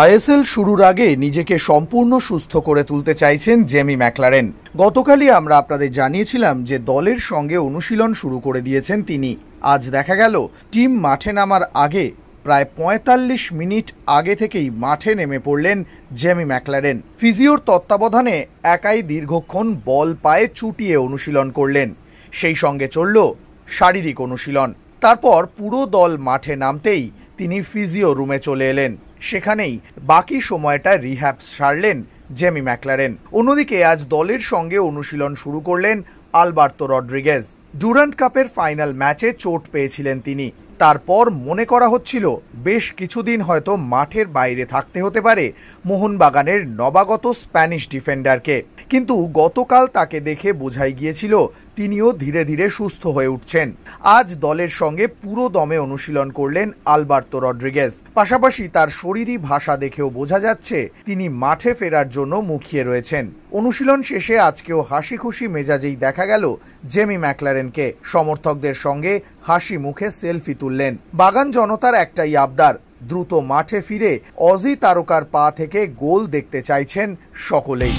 ISL শুরুর আগে নিজেকে সম্পূর্ণ সুস্থ করে তুলতে চাইছেন জেমি ম্যাকলারেন। গতকালই আমরা আপনাদের জানিয়েছিলাম যে দলের সঙ্গে অনুশীলন শুরু করে দিয়েছেন তিনি। আজ দেখা গেল টিম মাঠে নামার আগে প্রায় ৪৫ মিনিট আগে থেকেই মাঠে নেমে পড়লেন জেমি ম্যাকলারেন। ফিজিওর তত্ত্বাবধানে একাই দীর্ঘক্ষণ বল পায়ে চুটিয়ে অনুশীলন করলেন, সেই সঙ্গে চলল শারীরিক অনুশীলন। তারপর পুরো দল মাঠে নামতেই তিনি ফিজিও রুমে চলে এলেন, সেখানেই বাকি সময়টা রিহ্যাব সারলেন জেমি ম্যাকলারেন। অন্যদিকে আজ দলের সঙ্গে অনুশীলন শুরু করলেন আলবার্তো রড্রিগেজ। ডুরান্ট কাপের ফাইনাল ম্যাচে চোট পেয়েছিলেন তিনি। তারপর মনে করা হচ্ছিল বেশ কিছুদিন হয়তো মাঠের বাইরে থাকতে হতে পারে মোহনবাগানের নবাগত স্প্যানিশ ডিফেন্ডারকে, কিন্তু গতকাল তাকে দেখে বোঝাই গিয়েছিল তিনিও ধীরে ধীরে সুস্থ হয়ে উঠছেন। আজ দলের সঙ্গে পুরো দমে অনুশীলন করলেন আলবার্তো রড্রিগেজ। পাশাপাশি তার শরীরী ভাষা দেখেও বোঝা যাচ্ছে তিনি মাঠে ফেরার জন্য মুখিয়ে রয়েছেন। অনুশীলন শেষে আজকেও হাসি খুশি মেজাজেই দেখা গেল জেমি ম্যাকলারেনকে। সমর্থকদের সঙ্গে হাসি মুখে সেলফি তুললেন। বাগান জনতার একটাই আবদার, দ্রুত মাঠে ফিরে অজি তারকার পা থেকে গোল দেখতে চাইছেন সকলেই।